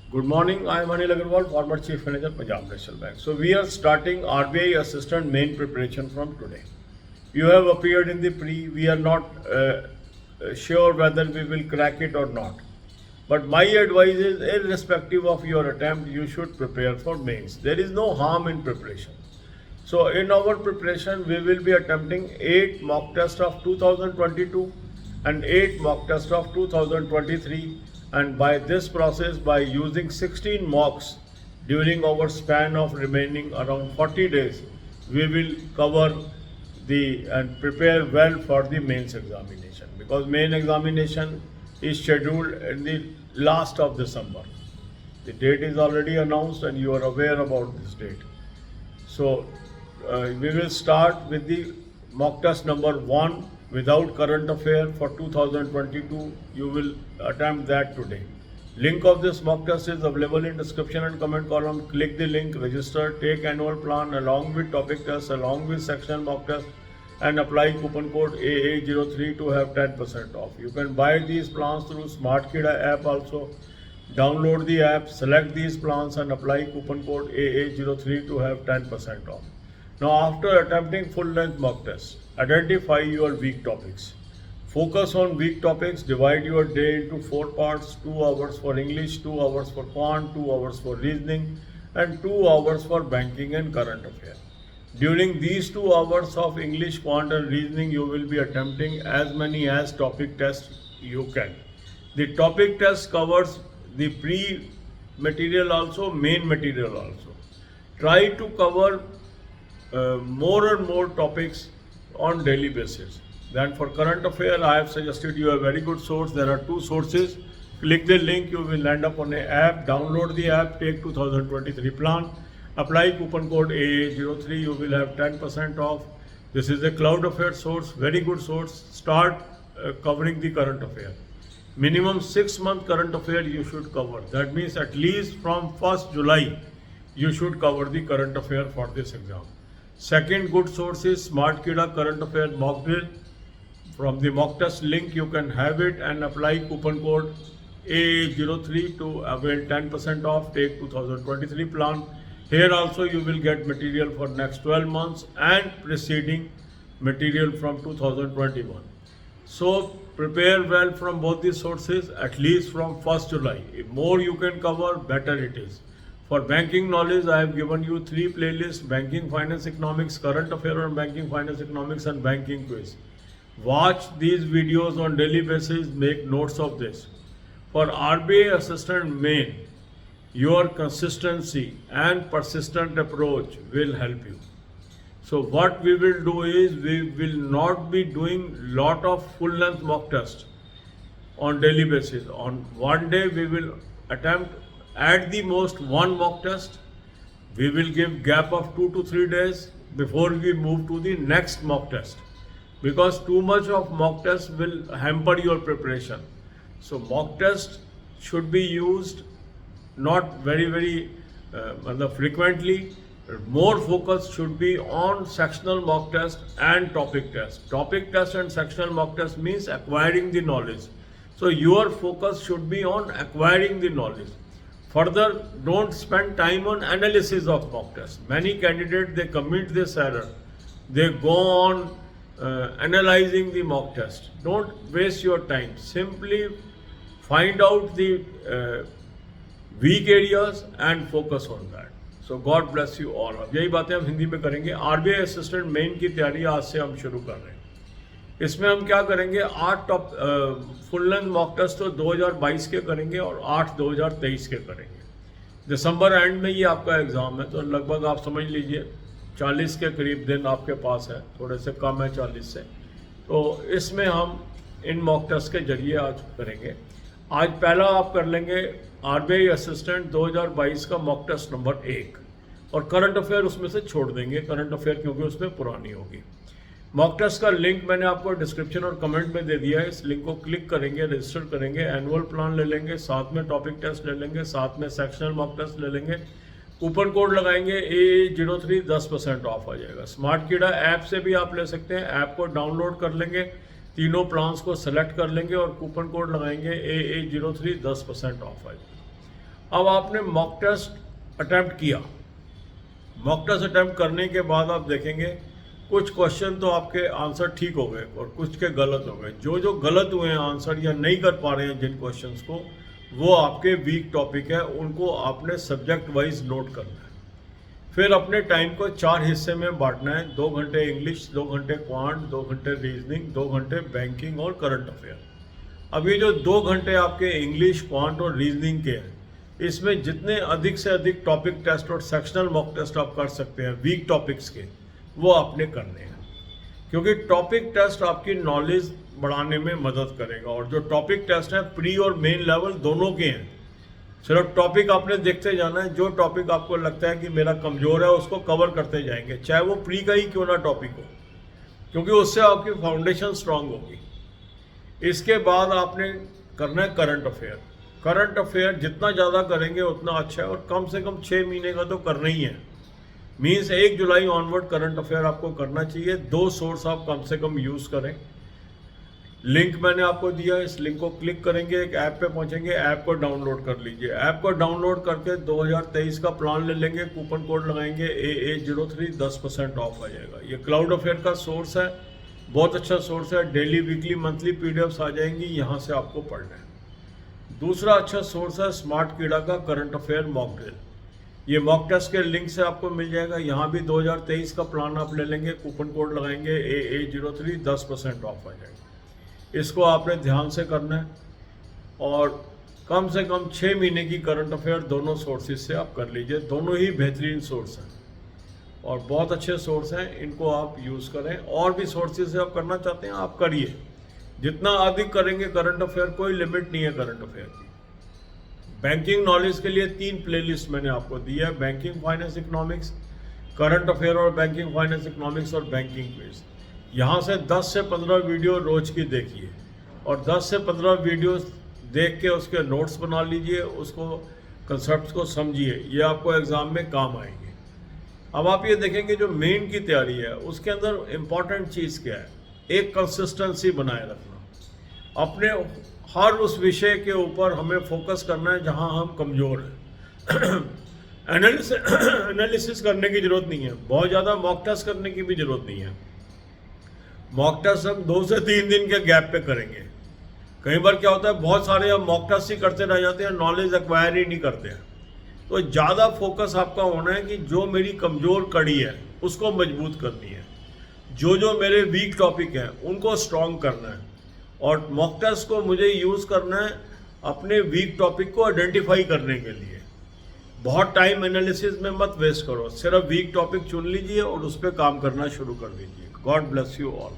Good morning. I am Anil Agarwal, former Chief Manager, Punjab National Bank. So we are starting RBI Assistant main preparation from today. You have appeared in the pre. We are not sure whether we will crack it or not. But my advice is, irrespective of your attempt, you should prepare for mains. There is no harm in preparation. So in our preparation, we will be attempting 8 mock tests of 2022 and 8 mock tests of 2023. And by this process, by using 16 mocks during our span of remaining around 40 days, we will cover and prepare well for the mains examination, because main examination is scheduled in the last of December. The date is already announced and you are aware about this date. So we will start with the mock test number 1 without current affair for 2022. You will attempt that today. Link of this mock test is available in description and comment column. Click the link, register, take annual plan along with topic test, along with sectional mock test, and apply coupon code AA03 to have 10% off. You can buy these plans through SmartKida app also. Download the app, select these plans and apply coupon code AA03 to have 10% off. Now, after attempting full-length mock tests, identify your weak topics. Focus on weak topics. Divide your day into 4 parts: 2 hours for English, 2 hours for quant, 2 hours for reasoning, and 2 hours for banking and current affairs. During these 2 hours of English, quant and reasoning, you will be attempting as many as topic tests you can. The topic test covers the pre-material also, main material also. Try to cover more and more topics on daily basis. Then for current affair, I have suggested you a very good source. There are 2 sources. Click the link, you will land up on an app. Download the app, take 2023 plan. Apply coupon code AA03, you will have 10% off. This is a cloud affair source, very good source. Start covering the current affair. Minimum 6-month current affair you should cover. That means at least from 1st July, you should cover the current affair for this exam. Second good source is SmartKida current affair mock drill. From the mock test link, you can have it and apply coupon code AA03 to avail 10% off, take 2023 plan. Here also you will get material for next 12 months and preceding material from 2021. So prepare well from both these sources, at least from 1st July. If more you can cover, better it is. For banking knowledge, I have given you 3 playlists: banking, finance, economics, current affair on banking, finance, economics, and banking quiz. Watch these videos on daily basis, make notes of this. For RBI Assistant Main, your consistency and persistent approach will help you. So what we will do is, we will not be doing lot of full-length mock tests on daily basis. On one day, we will attempt at the most 1 mock test. We will give gap of 2 to 3 days before we move to the next mock test, because too much of mock test will hamper your preparation. So mock test should be used not very frequently. More focus should be on sectional mock test and topic test. Topic test and sectional mock test means acquiring the knowledge. So your focus should be on acquiring the knowledge. Further, don't spend time on analysis of mock test. Many candidates, they commit this error. They go on analyzing the mock test. Don't waste your time. Simply find out the weak areas and focus on that. So God bless you all. अब यही बातें हम हिंदी में करेंगे. RBI assistant main की तैयारी आज से हम शुरू कर रहे हैं. इसमें हम क्या करेंगे, 8 फुल लेंथ मॉक टेस्ट तो 2022 के करेंगे और 8 2023 के करेंगे. दिसंबर एंड में ये आपका एग्ज़ाम है, तो लगभग आप समझ लीजिए 40 के करीब दिन आपके पास है, थोड़े से कम है 40 से. तो इसमें हम इन मॉक टेस्ट के जरिए आज करेंगे. आज पहला आप कर लेंगे RBI असिस्टेंट 2022 का मॉक टेस्ट नंबर 1, और करंट अफेयर उसमें से छोड़ देंगे, करंट अफेयर क्योंकि उसमें पुरानी होगी. मॉक टेस्ट का लिंक मैंने आपको डिस्क्रिप्शन और कमेंट में दे दिया है. इस लिंक को क्लिक करेंगे, रजिस्टर करेंगे, एनुअल प्लान ले लेंगे, साथ में टॉपिक टेस्ट ले लेंगे, साथ में सेक्शनल मॉक टेस्ट ले लेंगे, कूपन कोड लगाएंगे AA03, 10% ऑफ आ जाएगा. स्मार्टकिडा ऐप से भी आप ले सकते हैं. ऐप को डाउनलोड कर लेंगे, तीनों प्लान्स को सेलेक्ट कर लेंगे और कूपन कोड लगाएंगे AA03, 10% ऑफ आ जाएगा. अब आपने मॉक टेस्ट अटैम्प्ट किया, मॉक टेस्ट अटैम्प्ट करने के बाद आप देखेंगे कुछ क्वेश्चन तो आपके आंसर ठीक हो गए और कुछ के गलत हो गए। जो जो गलत हुए हैं आंसर या नहीं कर पा रहे हैं जिन क्वेश्चंस को, वो आपके वीक टॉपिक है, उनको आपने सब्जेक्ट वाइज नोट करना है। फिर अपने टाइम को 4 हिस्से में बांटना है, 2 घंटे इंग्लिश, 2 घंटे क्वांट, 2 घंटे रीजनिंग, 2 घंटे बैंकिंग और करंट अफेयर। अब ये जो 2 घंटे आपके इंग्लिश, क्वांट और रीजनिंग के हैं, इसमें जितने अधिक से अधिक टॉपिक टेस्ट और सेक्शनल मॉक टेस्ट आप कर सकते हैं वीक टॉपिक्स के, वो आपने करने हैं, क्योंकि टॉपिक टेस्ट आपकी नॉलेज बढ़ाने में मदद करेगा। और जो टॉपिक टेस्ट है प्री और मेन लेवल दोनों के हैं। सिर्फ टॉपिक आपने देखते जाना है, जो टॉपिक आपको लगता है कि मेरा कमज़ोर है उसको कवर करते जाएंगे, चाहे वो प्री का ही क्यों ना टॉपिक हो, क्योंकि उससे आपकी फाउंडेशन स्ट्रांग होगी। इसके बाद आपने करना है करंट अफेयर। करंट अफेयर जितना ज़्यादा करेंगे उतना अच्छा है, और कम से कम 6 महीने का तो करना ही है। मीन्स 1 जुलाई ऑनवर्ड करंट अफेयर आपको करना चाहिए। 2 सोर्स आप कम से कम यूज़ करें। लिंक मैंने आपको दिया, इस लिंक को क्लिक करेंगे, एक ऐप पे पहुंचेंगे, ऐप को डाउनलोड कर लीजिए। ऐप को डाउनलोड करके 2023 का प्लान ले लेंगे, कूपन कोड लगाएंगे AA03, 10% ऑफ आ जाएगा। ये क्लाउड अफेयर का सोर्स है, बहुत अच्छा सोर्स है। डेली, वीकली, मंथली PDFs आ जाएंगी, यहाँ से आपको पढ़ना है। दूसरा अच्छा सोर्स है स्मार्ट कीड़ा का करंट अफेयर मॉक ड्रिल। ये मॉक टेस्ट के लिंक से आपको मिल जाएगा। यहाँ भी 2023 का प्लान आप ले लेंगे, कूपन कोड लगाएंगे AA03, 10% ऑफ आ जाएगा। इसको आपने ध्यान से करना है, और कम से कम 6 महीने की करंट अफेयर दोनों सोर्सेज से आप कर लीजिए। दोनों ही बेहतरीन सोर्स हैं और बहुत अच्छे सोर्स हैं, इनको आप यूज़ करें। और भी सोर्सेज से आप करना चाहते हैं आप करिए, जितना अधिक करेंगे करंट अफेयर, कोई लिमिट नहीं है करंट अफेयर की। बैंकिंग नॉलेज के लिए 3 प्लेलिस्ट मैंने आपको दी है, banking finance economics, current affair और बैंकिंग फाइनेंस इकोनॉमिक्स और बैंकिंग क्विज। यहाँ से 10 से 15 वीडियो रोज की देखिए, और 10 से 15 वीडियो देख के उसके नोट्स बना लीजिए, उसको कंसेप्ट को समझिए, ये आपको एग्ज़ाम में काम आएंगे। अब आप ये देखेंगे जो मेन की तैयारी है उसके अंदर इम्पॉर्टेंट चीज़ क्या है, एक कंसिस्टेंसी बनाए रखना। अपने हर उस विषय के ऊपर हमें फोकस करना है जहाँ हम कमज़ोर हैं। एनालिसिस करने की ज़रूरत नहीं है, बहुत ज़्यादा मॉक टेस्ट करने की भी ज़रूरत नहीं है। मॉक टेस्ट हम 2 से 3 दिन के गैप पे करेंगे। कई बार क्या होता है, बहुत सारे हम मॉक टेस्ट ही करते रह जाते हैं, नॉलेज एक्वायर ही नहीं करते हैं। तो ज़्यादा फोकस आपका होना है कि जो मेरी कमज़ोर कड़ी है उसको मजबूत करनी है, जो मेरे वीक टॉपिक हैं उनको स्ट्रॉन्ग करना है, और मॉक टेस्ट को मुझे यूज़ करना है अपने वीक टॉपिक को आइडेंटिफाई करने के लिए। बहुत टाइम एनालिसिस में मत वेस्ट करो, सिर्फ वीक टॉपिक चुन लीजिए और उस पर काम करना शुरू कर दीजिए। God bless you all.